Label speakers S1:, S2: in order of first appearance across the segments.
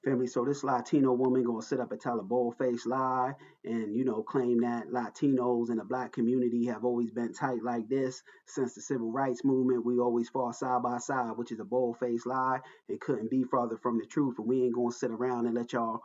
S1: Family, so this Latino woman gonna sit up and tell a bold-faced lie and claim that Latinos and the black community have always been tight like this since the civil rights movement. We always fought side by side, which is a bold-faced lie. It couldn't be farther from the truth, and we ain't gonna sit around and let y'all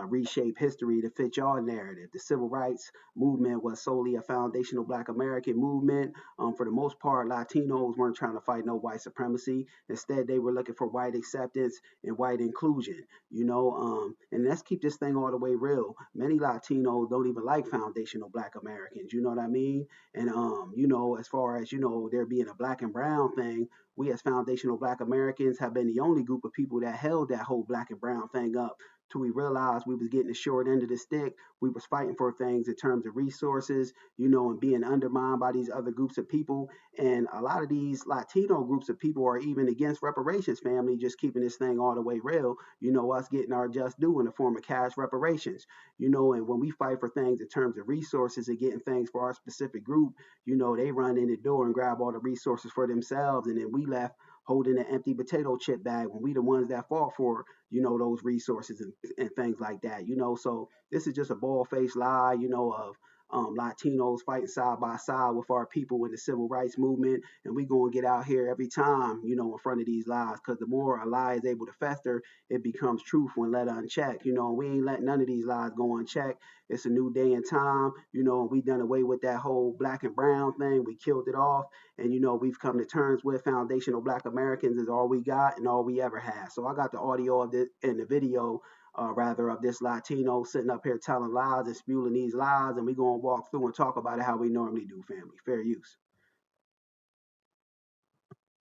S1: reshape history to fit your narrative. The civil rights movement was solely a foundational black American movement. For the most part, Latinos weren't trying to fight no white supremacy. Instead, they were looking for white acceptance and white inclusion. And let's keep this thing all the way real. Many Latinos don't even like foundational black Americans, you know what I mean? And as far as there being a black and brown thing, we as foundational black Americans have been the only group of people that held that whole black and brown thing up till we realized we was getting the short end of the stick. We was fighting for things in terms of resources, and being undermined by these other groups of people. And a lot of these Latino groups of people are even against reparations, family, just keeping this thing all the way real, us getting our just due in the form of cash reparations, and when we fight for things in terms of resources and getting things for our specific group, they run in the door and grab all the resources for themselves. And then we left holding an empty potato chip bag when we the ones that fought for, those resources and things like that, So this is just a bald-faced lie, of Latinos fighting side by side with our people in the civil rights movement. And we going to get out here every time, in front of these lies, because the more a lie is able to fester, it becomes truth when let unchecked. We ain't letting none of these lies go unchecked. It's a new day and time, and we done away with that whole black and brown thing. We killed it off. And, we've come to terms with foundational black Americans is all we got and all we ever had. So I got the audio of this and the video rather, of this Latino sitting up here telling lies and spewing these lies, and we're going to walk through and talk about it how we normally do, family. Fair use.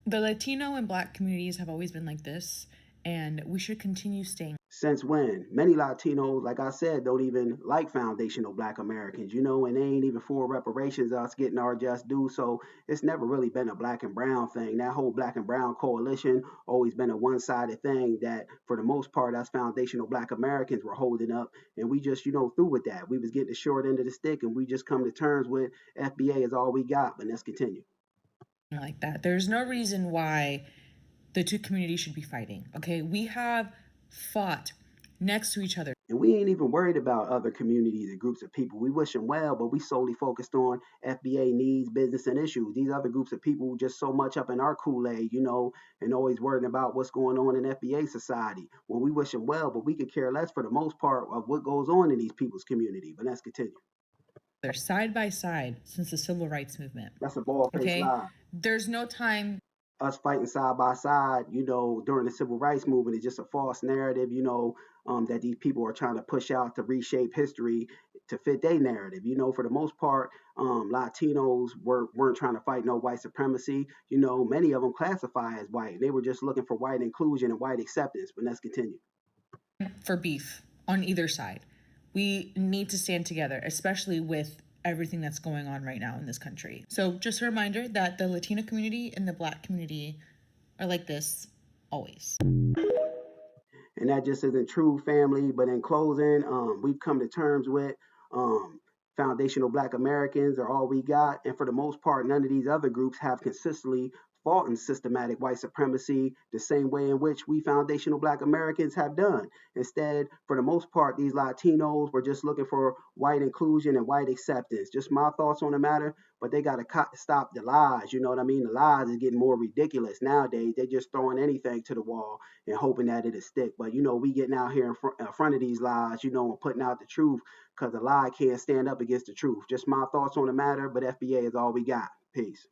S2: The Latino and Black communities have always been like this, and we should continue staying.
S1: Since when? Many Latinos, like I said, don't even like foundational black Americans, and they ain't even for reparations, us getting our just due. So it's never really been a black and brown thing. That whole black and brown coalition always been a one-sided thing that for the most part us foundational black Americans were holding up, and we just, through with that. We was getting the short end of the stick, and we just come to terms with FBA is all we got. But let's continue.
S2: Like that. There's no reason why the two communities should be fighting. Okay, we have fought next to each other.
S1: And we ain't even worried about other communities and groups of people. We wish them well, but we solely focused on FBA needs, business, and issues. These other groups of people just so much up in our Kool-Aid, and always worrying about what's going on in FBA society. When we wish them well, but we could care less for the most part of what goes on in these people's community. But let's continue.
S2: They're side by side since the civil rights movement.
S1: That's a bald-faced
S2: Okay,
S1: lie.
S2: there's no time.
S1: Us fighting side by side, during the civil rights movement is just a false narrative, that these people are trying to push out to reshape history to fit their narrative. For the most part, Latinos weren't trying to fight no white supremacy. Many of them classify as white. They were just looking for white inclusion and white acceptance. But let's continue.
S2: For beef on either side. We need to stand together, especially with everything that's going on right now in this country. So just a reminder that the Latina community and the Black community are like this always.
S1: And that just isn't true, family. But in closing, we've come to terms with foundational black Americans are all we got. And for the most part, none of these other groups have consistently fought in systematic white supremacy the same way in which we foundational black Americans have done. Instead, for the most part, these Latinos were just looking for white inclusion and white acceptance. Just my thoughts on the matter, but they got to stop the lies. You know what I mean? The lies is getting more ridiculous nowadays. They're just throwing anything to the wall and hoping that it'll stick. But, we getting out here in front of these lies, and putting out the truth because a lie can't stand up against the truth. Just my thoughts on the matter, but FBA is all we got. Peace.